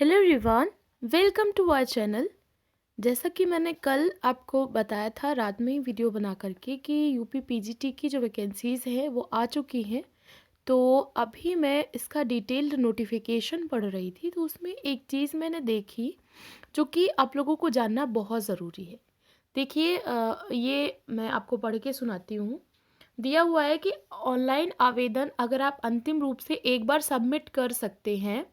Hello everyone, welcome to our channel. जैसा कि मैंने कल आपको बताया था रात में ही वीडियो बना करके कि यूपी पीजीटी की जो वैकेंसीज़ हैं वो आ चुकी हैं। तो अभी मैं इसका डिटेल्ड नोटिफिकेशन पढ़ रही थी, तो उसमें एक चीज़ मैंने देखी जो कि आप लोगों को जानना बहुत ज़रूरी है। देखिए, ये मैं आपको पढ़ के सुनाती हूँ। दिया हुआ है कि ऑनलाइन आवेदन अगर आप अंतिम रूप से एक बार सबमिट कर सकते हैं,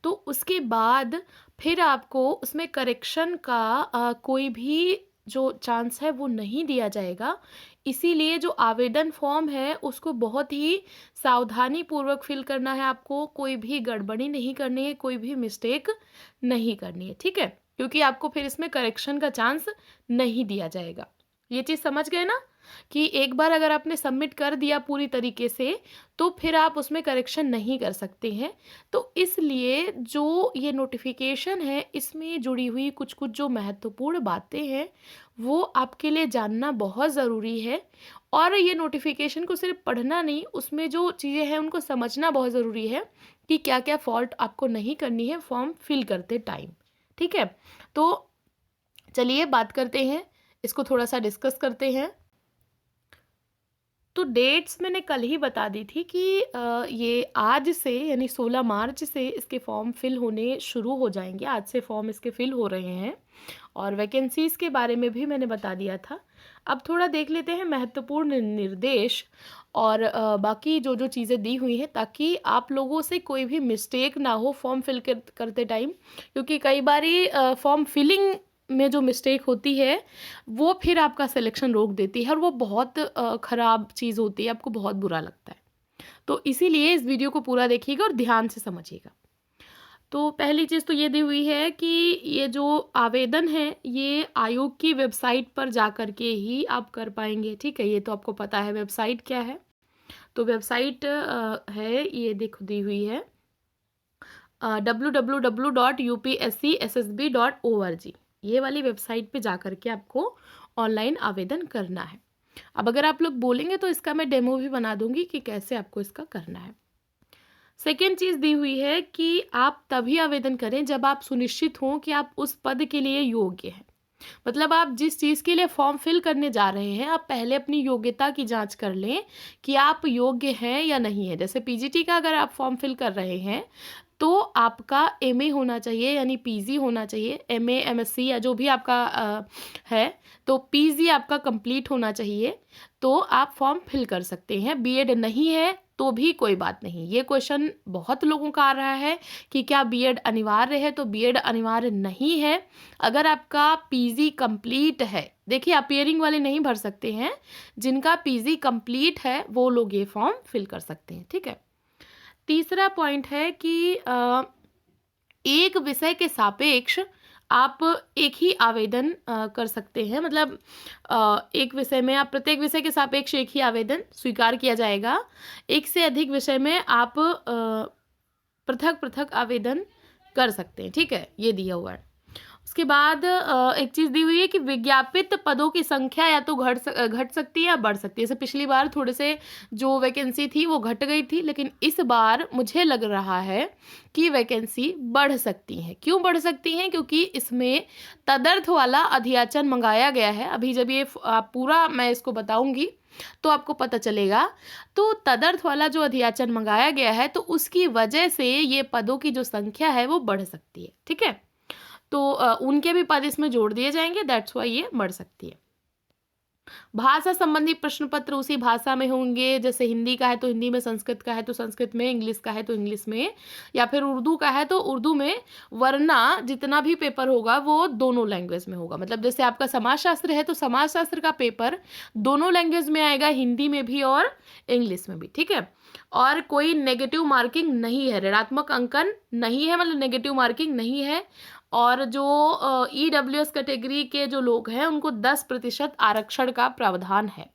तो उसके बाद फिर आपको उसमें करेक्शन का कोई भी जो चांस है वो नहीं दिया जाएगा। इसीलिए जो आवेदन फॉर्म है उसको बहुत ही सावधानी पूर्वक फिल करना है आपको। कोई भी गड़बड़ी नहीं करनी है, कोई भी मिस्टेक नहीं करनी है, ठीक है? क्योंकि आपको फिर इसमें करेक्शन का चांस नहीं दिया जाएगा। ये चीज़ समझ गए ना कि एक बार अगर आपने सबमिट कर दिया पूरी तरीके से, तो फिर आप उसमें करेक्शन नहीं कर सकते हैं। तो इसलिए जो ये नोटिफिकेशन है, इसमें जुड़ी हुई कुछ कुछ जो महत्वपूर्ण बातें हैं वो आपके लिए जानना बहुत ज़रूरी है। और ये नोटिफिकेशन को सिर्फ पढ़ना नहीं, उसमें जो चीज़ें हैं उनको समझना बहुत ज़रूरी है कि क्या क्या फॉल्ट आपको नहीं करनी है फॉर्म फिल करते टाइम, ठीक है? तो चलिए बात करते हैं, इसको थोड़ा सा डिस्कस करते हैं। तो डेट्स मैंने कल ही बता दी थी कि ये आज से यानी 16 मार्च से इसके फॉर्म फिल होने शुरू हो जाएंगे। आज से फॉर्म इसके फिल हो रहे हैं और वैकेंसीज़ के बारे में भी मैंने बता दिया था। अब थोड़ा देख लेते हैं महत्वपूर्ण निर्देश और बाकी जो जो चीज़ें दी हुई हैं, ताकि आप लोगों से कोई भी मिस्टेक ना हो फॉर्म फिल करते टाइम। क्योंकि कई बारी फॉर्म फिलिंग में जो मिस्टेक होती है वो फिर आपका सिलेक्शन रोक देती है और वो बहुत ख़राब चीज़ होती है, आपको बहुत बुरा लगता है। तो इसीलिए इस वीडियो को पूरा देखिएगा और ध्यान से समझिएगा। तो पहली चीज़ तो ये दी हुई है कि ये जो आवेदन है ये आयोग की वेबसाइट पर जा कर के ही आप कर पाएंगे, ठीक है? ये तो आपको पता है वेबसाइट क्या है। तो वेबसाइट है, ये देखो दी हुई है www.upscssb.org। ये वाली वेबसाइट पे जा कर के आपको ऑनलाइन आवेदन करना है। अब अगर आप लोग बोलेंगे तो इसका मैं डेमो भी बना दूंगी कि कैसे आपको इसका करना है। सेकेंड चीज़ दी हुई है कि आप तभी आवेदन करें जब आप सुनिश्चित हों कि आप उस पद के लिए योग्य हैं। मतलब आप जिस चीज़ के लिए फॉर्म फिल करने जा रहे हैं, आप पहले अपनी योग्यता की जांच कर लें कि आप योग्य हैं या नहीं है। जैसे पीजीटी का अगर आप फॉर्म फिल कर रहे हैं तो आपका एमए होना चाहिए यानी पीजी होना चाहिए। एमए एमएससी या जो भी आपका है, तो पीजी आपका कंप्लीट होना चाहिए, तो आप फॉर्म फिल कर सकते हैं। बीएड नहीं है तो भी कोई बात नहीं। ये क्वेश्चन बहुत लोगों का आ रहा है कि क्या बीएड अनिवार्य है, तो बीएड अनिवार्य नहीं है। अगर आपका पीजी कंप्लीट है, देखिए अपियरिंग वाले नहीं भर सकते हैं, जिनका पीजी कंप्लीट है वो लोग ये फॉर्म फिल कर सकते हैं, ठीक है? तीसरा पॉइंट है कि एक विषय के सापेक्ष आप एक ही आवेदन कर सकते हैं। मतलब एक विषय में आप प्रत्येक विषय के सापेक्ष एक ही आवेदन स्वीकार किया जाएगा। एक से अधिक विषय में आप पृथक पृथक आवेदन कर सकते हैं, ठीक है? ये दिया हुआ है। उसके बाद एक चीज़ दी हुई है कि विज्ञापित पदों की संख्या या तो घट सकती है या बढ़ सकती है। जैसे पिछली बार थोड़े से जो वैकेंसी थी वो घट गई थी, लेकिन इस बार मुझे लग रहा है कि वैकेंसी बढ़ सकती है। क्यों बढ़ सकती हैं? क्योंकि इसमें तदर्थ वाला अधियाचन मंगाया गया है। अभी जब ये पूरा मैं इसको बताऊंगी तो आपको पता चलेगा। तो तदर्थ वाला जो अधियाचन मंगाया गया है, तो उसकी वजह से ये पदों की जो संख्या है वो बढ़ सकती है, ठीक है? तो उनके भी पद इसमें जोड़ दिए जाएंगे, दैट्स वाई ये बढ़ सकती है। भाषा संबंधी प्रश्न पत्र उसी भाषा में होंगे। जैसे हिंदी का है तो हिंदी में, संस्कृत का है तो संस्कृत में, इंग्लिश का है तो इंग्लिश में, या फिर उर्दू का है तो उर्दू में। वरना जितना भी पेपर होगा वो दोनों लैंग्वेज में होगा। मतलब जैसे आपका समाजशास्त्र है तो समाजशास्त्र का पेपर दोनों लैंग्वेज में आएगा, हिंदी में भी और इंग्लिश में भी, ठीक है? और कोई नेगेटिव मार्किंग नहीं है, ऋणात्मक अंकन नहीं है, मतलब नेगेटिव मार्किंग नहीं है। और जो ईडब्ल्यूएस कैटेगरी के जो लोग हैं उनको 10% आरक्षण का प्रावधान है।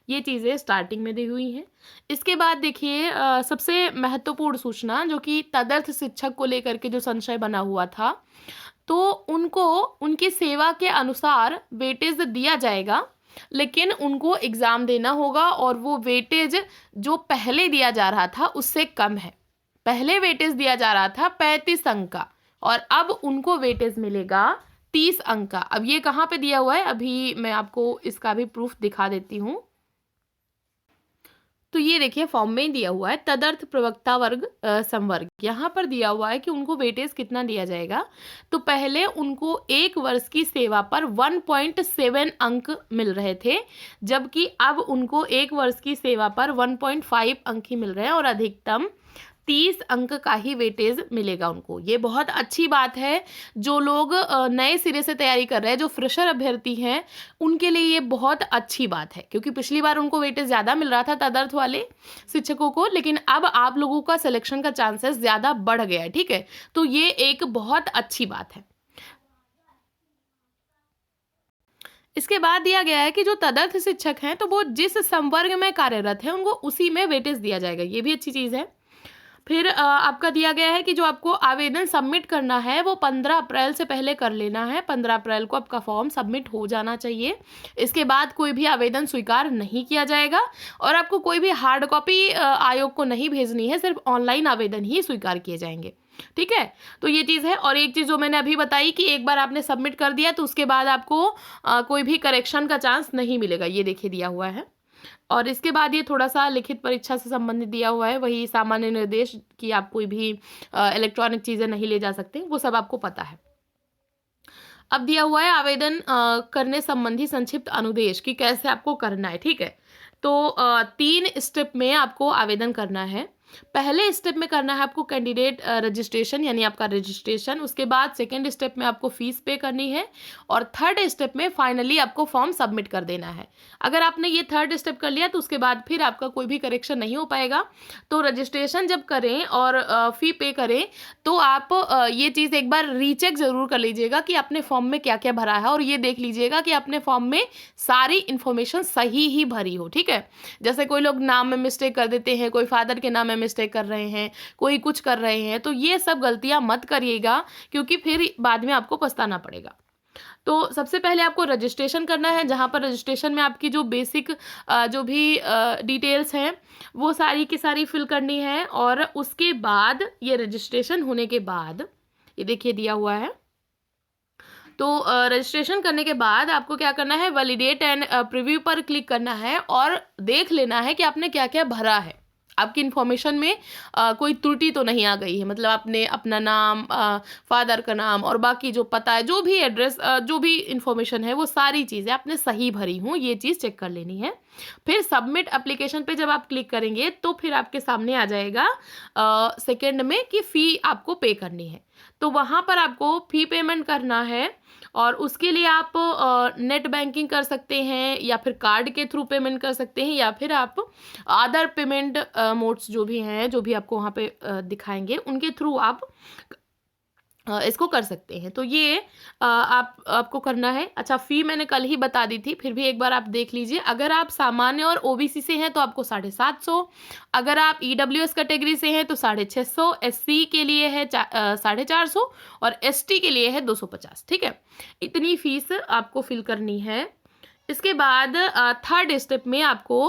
ये चीज़ें स्टार्टिंग में दी हुई हैं। इसके बाद देखिए सबसे महत्वपूर्ण सूचना, जो कि तदर्थ शिक्षक को लेकर के जो संशय बना हुआ था, तो उनको उनकी सेवा के अनुसार वेटेज दिया जाएगा, लेकिन उनको एग्ज़ाम देना होगा और वो वेटेज जो पहले दिया जा रहा था उससे कम है। पहले वेटेज दिया जा रहा था 35 अंक का और अब उनको वेटेज मिलेगा 30 अंक का। अब ये कहाँ पे दिया हुआ है, अभी मैं आपको इसका भी प्रूफ दिखा देती हूँ। तो ये देखिए फॉर्म में ही दिया हुआ है, तदर्थ प्रवक्ता वर्ग संवर्ग, यहाँ पर दिया हुआ है कि उनको वेटेज कितना दिया जाएगा। तो पहले उनको 1 वर्ष की सेवा पर 1.7 अंक मिल रहे थे, जबकि अब उनको 1 वर्ष की सेवा पर 1.5 अंक ही मिल रहे हैं और अधिकतम 30 अंक का ही वेटेज मिलेगा उनको। ये बहुत अच्छी बात है। जो लोग नए सिरे से तैयारी कर रहे हैं, जो फ्रेशर अभ्यर्थी हैं, उनके लिए ये बहुत अच्छी बात है, क्योंकि पिछली बार उनको वेटेज ज़्यादा मिल रहा था तदर्थ वाले शिक्षकों को, लेकिन अब आप लोगों का सिलेक्शन का चांसेस ज़्यादा बढ़ गया है। ठीक है, तो ये एक बहुत अच्छी बात है। इसके बाद दिया गया है कि जो तदर्थ शिक्षक हैं, तो वो जिस संवर्ग में कार्यरत है उनको उसी में वेटेज दिया जाएगा। ये भी अच्छी चीज़ है। फिर आपका दिया गया है कि जो आपको आवेदन सबमिट करना है वो 15 अप्रैल से पहले कर लेना है। 15 अप्रैल को आपका फॉर्म सबमिट हो जाना चाहिए। इसके बाद कोई भी आवेदन स्वीकार नहीं किया जाएगा और आपको कोई भी हार्ड कॉपी आयोग को नहीं भेजनी है, सिर्फ ऑनलाइन आवेदन ही स्वीकार किए जाएंगे। ठीक है, तो ये चीज़ है। और एक चीज़ जो मैंने अभी बताई कि एक बार आपने सबमिट कर दिया तो उसके बाद आपको कोई भी करेक्शन का चांस नहीं मिलेगा, ये देखिए दिया हुआ है। और इसके बाद ये थोड़ा सा लिखित परीक्षा से संबंधित दिया हुआ है, वही सामान्य निर्देश कि आप कोई भी इलेक्ट्रॉनिक चीज़ें नहीं ले जा सकते, वो सब आपको पता है। अब दिया हुआ है आवेदन करने संबंधी संक्षिप्त अनुदेश कि कैसे आपको करना है। ठीक है, तो 3 स्टेप में आपको आवेदन करना है। पहले स्टेप में करना है आपको कैंडिडेट रजिस्ट्रेशन, यानी आपका रजिस्ट्रेशन। उसके बाद सेकेंड स्टेप में आपको फीस पे करनी है और थर्ड स्टेप में फाइनली आपको फॉर्म सबमिट कर देना है। अगर आपने ये थर्ड स्टेप कर लिया तो उसके बाद फिर आपका कोई भी करेक्शन नहीं हो पाएगा। तो रजिस्ट्रेशन जब करें और फ़ी पे करें तो आप ये चीज़ एक बार रीचेक ज़रूर कर लीजिएगा कि आपने फॉर्म में क्या क्या भरा है, और ये देख लीजिएगा कि आपने फॉर्म में सारी इन्फॉर्मेशन सही ही भरी हो। ठीक है, जैसे कोई लोग नाम में मिस्टेक कर देते हैं, कोई फादर के नाम में मिस्टेक कर रहे हैं, कोई कुछ कर रहे हैं, तो ये सब गलतियां मत करिएगा, क्योंकि फिर बाद में आपको पछताना पड़ेगा। तो सबसे पहले आपको रजिस्ट्रेशन करना है, जहाँ पर रजिस्ट्रेशन में आपकी जो बेसिक जो भी डिटेल्स हैं वो सारी की सारी फिल करनी है। और उसके बाद ये रजिस्ट्रेशन होने के बाद ये देखिए दिया हुआ है, तो रजिस्ट्रेशन करने के बाद आपको क्या करना है, वैलिडेट एंड प्रीव्यू पर क्लिक करना है और देख लेना है कि आपने क्या क्या भरा है। आपकी इन्फॉर्मेशन में कोई त्रुटि तो नहीं आ गई है, मतलब आपने अपना नाम, फादर का नाम और बाकी जो पता है, जो भी एड्रेस, जो भी इन्फॉर्मेशन है वो सारी चीज़ें आपने सही भरी हूँ, ये चीज़ चेक कर लेनी है। फिर सबमिट एप्लीकेशन पे जब आप क्लिक करेंगे तो फिर आपके सामने आ जाएगा सेकेंड में कि फ़ी आपको पे करनी है। तो वहाँ पर आपको फ़ी पेमेंट करना है और उसके लिए आप नेट बैंकिंग कर सकते हैं या फिर कार्ड के थ्रू पेमेंट कर सकते हैं, या फिर आप अदर पेमेंट मोड्स जो भी हैं, जो भी आपको वहाँ पे दिखाएंगे, उनके थ्रू आप इसको कर सकते हैं। तो ये आपको करना है। अच्छा, फ़ी मैंने कल ही बता दी थी, फिर भी एक बार आप देख लीजिए। अगर आप सामान्य और ओबीसी से हैं तो आपको 750, अगर आप ईडब्ल्यूएस कैटेगरी से हैं तो 650, एससी के लिए है 450 और एसटी के लिए है 250। ठीक है, इतनी फीस आपको फिल करनी है। इसके बाद थर्ड स्टेप में आपको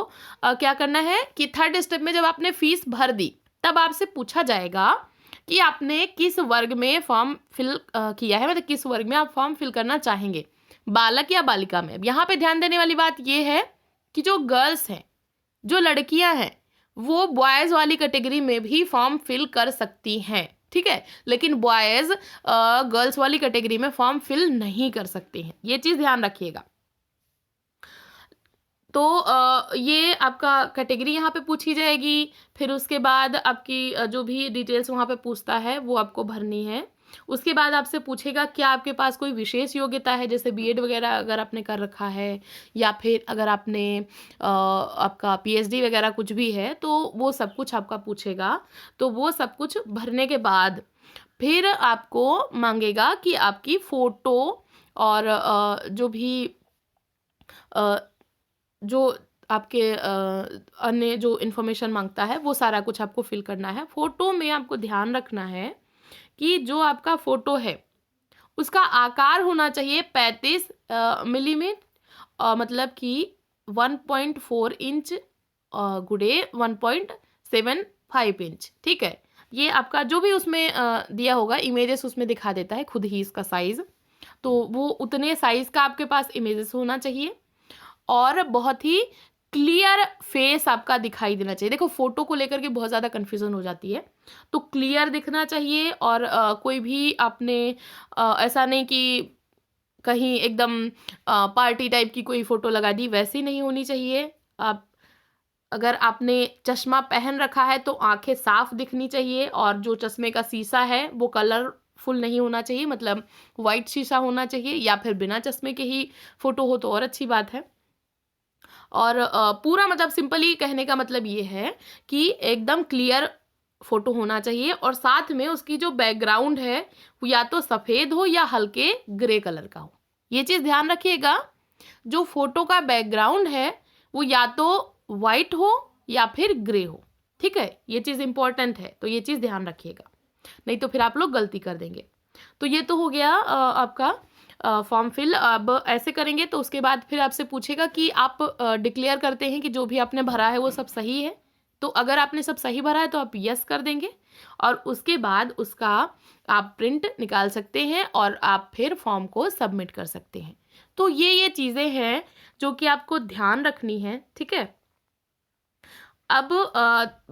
क्या करना है कि थर्ड स्टेप में जब आपने फीस भर दी तब आपसे पूछा जाएगा कि आपने किस वर्ग में फॉर्म फिल किया है, मतलब किस वर्ग में आप फॉर्म फिल करना चाहेंगे, बालक या बालिका में। अब यहाँ पे ध्यान देने वाली बात ये है कि जो गर्ल्स हैं, जो लड़कियां हैं, वो बॉयज़ वाली कैटेगरी में भी फॉर्म फिल कर सकती हैं। ठीक है, लेकिन बॉयज़ गर्ल्स वाली कैटेगरी में फॉर्म फिल नहीं कर सकते हैं, ये चीज़ ध्यान रखिएगा। तो ये आपका कैटेगरी यहाँ पे पूछी जाएगी। फिर उसके बाद आपकी जो भी डिटेल्स वहाँ पे पूछता है वो आपको भरनी है। उसके बाद आपसे पूछेगा क्या आपके पास कोई विशेष योग्यता है, जैसे बीएड वगैरह अगर आपने कर रखा है, या फिर अगर आपने आपका पीएचडी वगैरह कुछ भी है, तो वो सब कुछ आपका पूछेगा। तो वो सब कुछ भरने के बाद फिर आपको मांगेगा कि आपकी फ़ोटो और जो भी जो आपके अन्य जो इन्फॉर्मेशन मांगता है वो सारा कुछ आपको फिल करना है। फ़ोटो में आपको ध्यान रखना है कि जो आपका फ़ोटो है उसका आकार होना चाहिए 35 मिलीमीटर, मतलब कि 1.4 इंच गुड़े 1.75 इंच। ठीक है, ये आपका जो भी उसमें दिया होगा इमेजेस उसमें दिखा देता है खुद ही इसका साइज़, तो वो उतने साइज़ का आपके पास इमेजेस होना चाहिए और बहुत ही क्लियर फेस आपका दिखाई देना चाहिए। देखो फ़ोटो को लेकर के बहुत ज़्यादा कन्फ्यूज़न हो जाती है, तो क्लियर दिखना चाहिए और कोई भी आपने ऐसा नहीं कि कहीं एकदम पार्टी टाइप की कोई फ़ोटो लगा दी, वैसी नहीं होनी चाहिए। आप अगर आपने चश्मा पहन रखा है तो आँखें साफ दिखनी चाहिए और जो चश्मे का शीशा है वो कलरफुल नहीं होना चाहिए, मतलब वाइट शीशा होना चाहिए या फिर बिना चश्मे के ही फ़ोटो हो तो और अच्छी बात है। और पूरा मतलब सिंपली कहने का मतलब ये है कि एकदम क्लियर फ़ोटो होना चाहिए और साथ में उसकी जो बैकग्राउंड है वो या तो सफ़ेद हो या हल्के ग्रे कलर का हो। ये चीज़ ध्यान रखिएगा, जो फ़ोटो का बैकग्राउंड है वो या तो वाइट हो या फिर ग्रे हो, ठीक है? ये चीज़ इम्पोर्टेंट है, तो ये चीज़ ध्यान रखिएगा, नहीं तो फिर आप लोग गलती कर देंगे। तो ये तो हो गया आपका फॉर्म फिल। अब ऐसे करेंगे तो उसके बाद फिर आपसे पूछेगा कि आप डिक्लेयर करते हैं कि जो भी आपने भरा है वो सब सही है। तो अगर आपने सब सही भरा है तो आप यस कर देंगे और उसके बाद उसका आप प्रिंट निकाल सकते हैं और आप फिर फॉर्म को सबमिट कर सकते हैं। तो ये चीज़ें हैं जो कि आपको ध्यान रखनी है, ठीक है? अब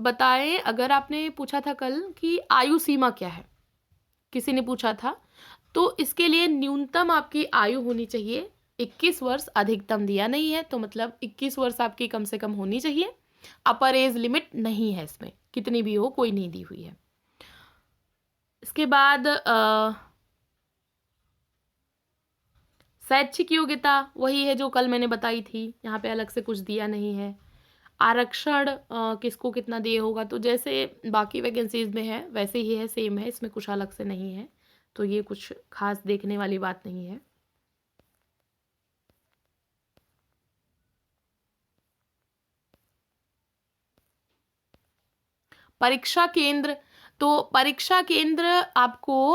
बताएं, अगर आपने पूछा था कल कि आयु सीमा क्या है, किसी ने पूछा था, तो इसके लिए न्यूनतम आपकी आयु होनी चाहिए 21 वर्ष, अधिकतम दिया नहीं है तो मतलब 21 वर्ष आपकी कम से कम होनी चाहिए। अपर एज लिमिट नहीं है इसमें, कितनी भी हो कोई नहीं दी हुई है। इसके बाद शैक्षिक योग्यता वही है जो कल मैंने बताई थी, यहाँ पे अलग से कुछ दिया नहीं है। आरक्षण किसको कितना दिए होगा, तो जैसे बाकी वैकेंसीज में है वैसे ही है, सेम है, इसमें कुछ अलग से नहीं है, तो ये कुछ खास देखने वाली बात नहीं है। परीक्षा केंद्र, तो परीक्षा केंद्र आपको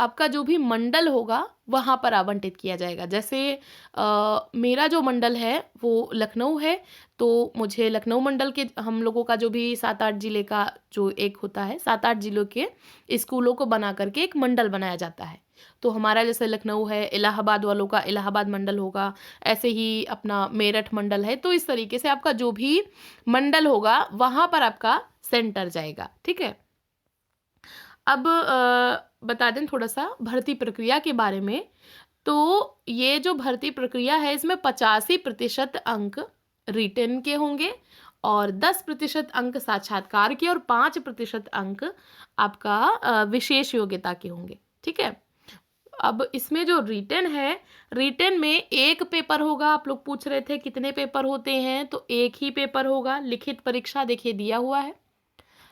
आपका जो भी मंडल होगा वहाँ पर आवंटित किया जाएगा। जैसे मेरा जो मंडल है वो लखनऊ है, तो मुझे लखनऊ मंडल के हम लोगों का जो भी 7-8 ज़िले का जो एक होता है, 7-8 ज़िलों के स्कूलों को बना करके एक मंडल बनाया जाता है। तो हमारा जैसे लखनऊ है, इलाहाबाद वालों का इलाहाबाद मंडल होगा, ऐसे ही अपना मेरठ मंडल है। तो इस तरीके से आपका जो भी मंडल होगा वहाँ पर आपका सेंटर जाएगा, ठीक है? अब बता दें थोड़ा सा भर्ती प्रक्रिया के बारे में। तो ये जो भर्ती प्रक्रिया है इसमें 85% अंक रिटन के होंगे और 10% अंक साक्षात्कार के और 5% अंक आपका विशेष योग्यता के होंगे, ठीक है? अब इसमें जो रिटन है, रिटन में एक पेपर होगा। आप लोग पूछ रहे थे कितने पेपर होते हैं, तो एक ही पेपर होगा। लिखित परीक्षा देखिए दिया हुआ है,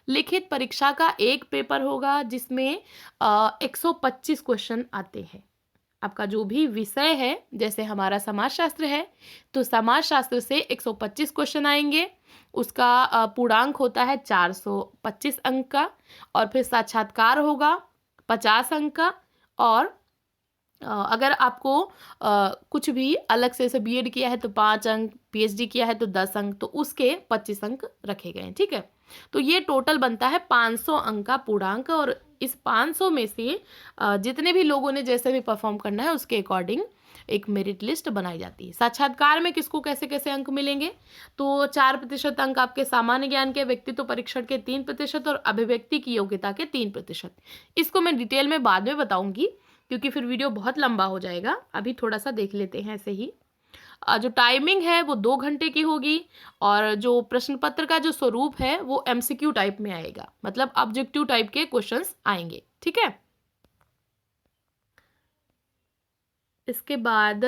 लिखित परीक्षा का एक पेपर होगा जिसमें 125 क्वेश्चन आते हैं। आपका जो भी विषय है, जैसे हमारा समाजशास्त्र है तो समाजशास्त्र से 125 क्वेश्चन आएंगे, उसका पूर्णांक होता है 425 अंक का। और फिर साक्षात्कार होगा 50 अंक का। और अगर आपको कुछ भी अलग से जैसे बीएड किया है तो 5 अंक, पीएचडी किया है तो 10 अंक, तो उसके 25 अंक रखे गए हैं, ठीक है? तो ये टोटल बनता है 500 अंक का पूर्णांक और इस 500 में से जितने भी लोगों ने जैसे भी परफॉर्म करना है उसके अकॉर्डिंग एक मेरिट लिस्ट बनाई जाती है। साक्षात्कार में किसको कैसे कैसे अंक मिलेंगे, तो 4% अंक आपके सामान्य ज्ञान के, व्यक्तित्व परीक्षण के 3% और अभिव्यक्ति की योग्यता के 3%। इसको मैं डिटेल में बाद में बताऊंगी क्योंकि फिर वीडियो बहुत लंबा हो जाएगा। अभी थोड़ा सा देख लेते हैं ऐसे ही। जो टाइमिंग है वो 2 घंटे की होगी और जो प्रश्न पत्र का जो स्वरूप है वो एमसीक्यू टाइप में आएगा, मतलब ऑब्जेक्टिव टाइप के क्वेश्चंस आएंगे, ठीक है? इसके बाद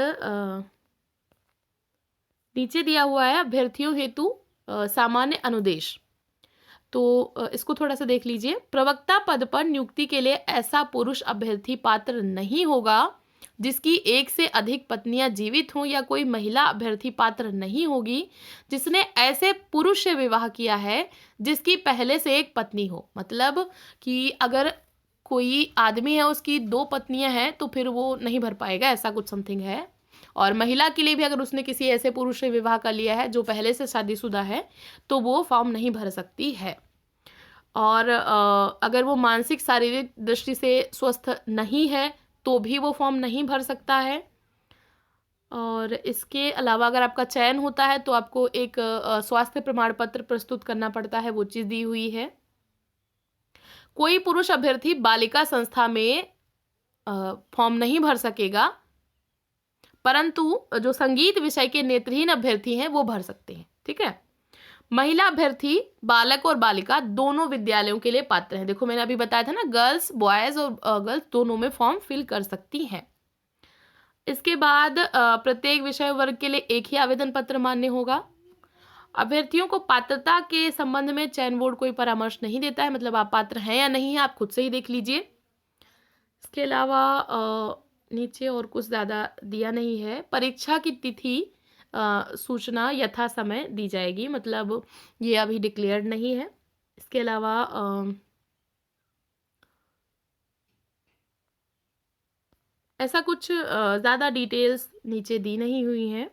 नीचे दिया हुआ है अभ्यर्थियों हेतु सामान्य अनुदेश। तो इसको थोड़ा सा देख लीजिए। प्रवक्ता पद पर नियुक्ति के लिए ऐसा पुरुष अभ्यर्थी पात्र नहीं होगा जिसकी एक से अधिक पत्नियां जीवित हों, या कोई महिला अभ्यर्थी पात्र नहीं होगी जिसने ऐसे पुरुष से विवाह किया है जिसकी पहले से एक पत्नी हो। मतलब कि अगर कोई आदमी है उसकी 2 पत्नियां हैं तो फिर वो नहीं भर पाएगा, ऐसा कुछ समथिंग है। और महिला के लिए भी अगर उसने किसी ऐसे पुरुष से विवाह कर लिया है जो पहले से शादीशुदा है तो वो फॉर्म नहीं भर सकती है। और अगर वो मानसिक शारीरिक दृष्टि से स्वस्थ नहीं है तो भी वो फॉर्म नहीं भर सकता है। और इसके अलावा अगर आपका चयन होता है तो आपको एक स्वास्थ्य प्रमाण पत्र प्रस्तुत करना पड़ता है, वो चीज़ दी हुई है। कोई पुरुष अभ्यर्थी बालिका संस्था में फॉर्म नहीं भर सकेगा, परंतु जो संगीत विषय के नेत्रहीन अभ्यर्थी हैं वो भर सकते हैं। ठीक है। महिला अभ्यर्थी बालक और बालिका दोनों विद्यालयों के लिए पात्र हैं। देखो मैंने अभी बताया था ना, गर्ल्स बॉयज और गर्ल्स दोनों में फॉर्म फिल कर सकती हैं। इसके बाद प्रत्येक विषय वर्ग के लिए एक ही आवेदन पत्र मान्य होगा। अभ्यर्थियों को पात्रता के संबंध में चयन बोर्ड कोई परामर्श नहीं देता है, मतलब आप पात्र हैं या नहीं है आप खुद से ही देख लीजिए। इसके अलावा नीचे और कुछ ज़्यादा दिया नहीं है। परीक्षा की तिथि सूचना यथा समय दी जाएगी, मतलब ये अभी डिक्लेयर्ड नहीं है। इसके अलावा ऐसा कुछ ज़्यादा डिटेल्स नीचे दी नहीं हुई हैं,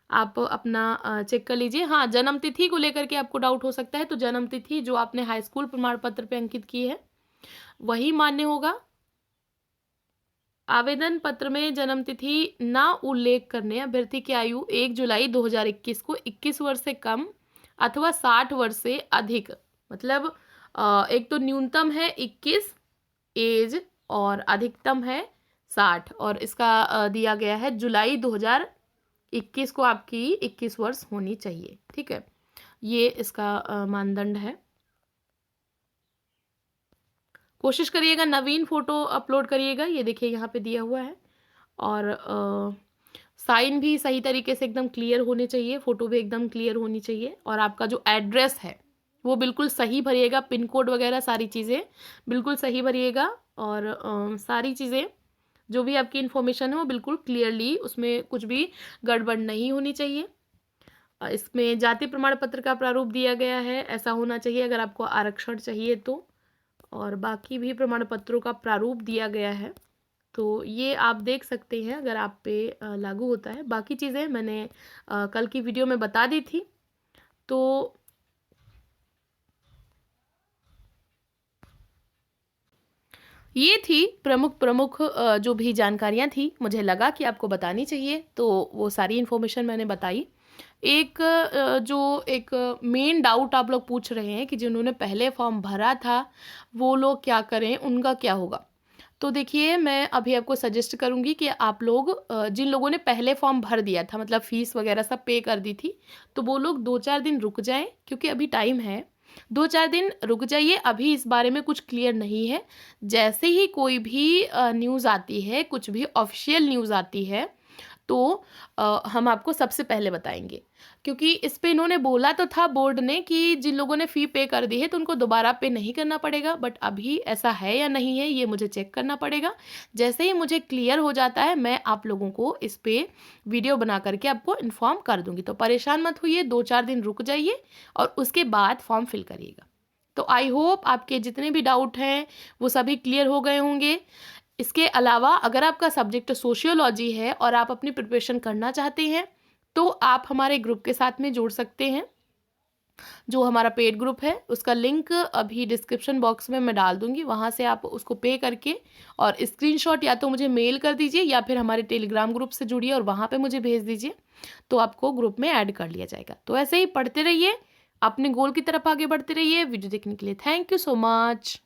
आप अपना चेक कर लीजिए। हाँ, जन्म तिथि को लेकर के आपको डाउट हो सकता है, तो जन्म तिथि जो आपने हाई स्कूल प्रमाण पत्र पे अंकित की है वही मान्य होगा। आवेदन पत्र में जन्म तिथि ना उल्लेख करने अभ्यर्थी की आयु 1 जुलाई 2021 को 21 वर्ष से कम अथवा 60 वर्ष से अधिक, मतलब एक तो न्यूनतम है 21 एज और अधिकतम है 60, और इसका दिया गया है जुलाई 2021 को आपकी 21 वर्ष होनी चाहिए। ठीक है, ये इसका मानदंड है। कोशिश करिएगा नवीन फ़ोटो अपलोड करिएगा, ये देखिए यहाँ पे दिया हुआ है। और साइन भी सही तरीके से एकदम क्लियर होने चाहिए, फ़ोटो भी एकदम क्लियर होनी चाहिए। और आपका जो एड्रेस है वो बिल्कुल सही भरिएगा, पिन कोड वगैरह सारी चीज़ें बिल्कुल सही भरिएगा। और सारी चीज़ें जो भी आपकी इन्फॉर्मेशन है वो बिल्कुल क्लियरली, उसमें कुछ भी गड़बड़ नहीं होनी चाहिए। इसमें जाति प्रमाण पत्र का प्रारूप दिया गया है, ऐसा होना चाहिए अगर आपको आरक्षण चाहिए तो। और बाकी भी प्रमाण पत्रों का प्रारूप दिया गया है, तो ये आप देख सकते हैं अगर आप पे लागू होता है। बाकी चीज़ें मैंने कल की वीडियो में बता दी थी। तो ये थी प्रमुख जो भी जानकारियाँ थी, मुझे लगा कि आपको बतानी चाहिए, तो वो सारी इन्फॉर्मेशन मैंने बताई। एक मेन डाउट आप लोग पूछ रहे हैं कि जिन्होंने पहले फॉर्म भरा था वो लोग क्या करें, उनका क्या होगा। तो देखिए मैं अभी आपको सजेस्ट करूंगी कि आप लोग जिन लोगों ने पहले फॉर्म भर दिया था, मतलब फ़ीस वगैरह सब पे कर दी थी, तो वो लोग 2-4 दिन रुक जाएं, क्योंकि अभी टाइम है। 2-4 दिन रुक जाइए, अभी इस बारे में कुछ क्लियर नहीं है। जैसे ही कोई भी न्यूज़ आती है, कुछ भी ऑफिशियल न्यूज़ आती है, तो हम आपको सबसे पहले बताएंगे। क्योंकि इस पे इन्होंने बोला तो था बोर्ड ने कि जिन लोगों ने फ़ी पे कर दी है तो उनको दोबारा पे नहीं करना पड़ेगा, बट अभी ऐसा है या नहीं है ये मुझे चेक करना पड़ेगा। जैसे ही मुझे क्लियर हो जाता है मैं आप लोगों को इस पे वीडियो बना करके आपको इन्फॉर्म कर दूंगी। तो परेशान मत होइए, 2-4 दिन रुक जाइए और उसके बाद फॉर्म फिल करिएगा। तो आई होप आपके जितने भी डाउट हैं वो सभी क्लियर हो गए होंगे। इसके अलावा अगर आपका सब्जेक्ट सोशियोलॉजी है और आप अपनी प्रिपरेशन करना चाहते हैं तो आप हमारे ग्रुप के साथ में जुड़ सकते हैं। जो हमारा पेड ग्रुप है उसका लिंक अभी डिस्क्रिप्शन बॉक्स में मैं डाल दूंगी, वहाँ से आप उसको पे करके और स्क्रीनशॉट या तो मुझे मेल कर दीजिए या फिर हमारे टेलीग्राम ग्रुप से जुड़िए और वहाँ पे मुझे भेज दीजिए, तो आपको ग्रुप में ऐड कर लिया जाएगा। तो ऐसे ही पढ़ते रहिए, अपने गोल की तरफ आगे बढ़ते रहिए। वीडियो देखने के लिए थैंक यू सो मच।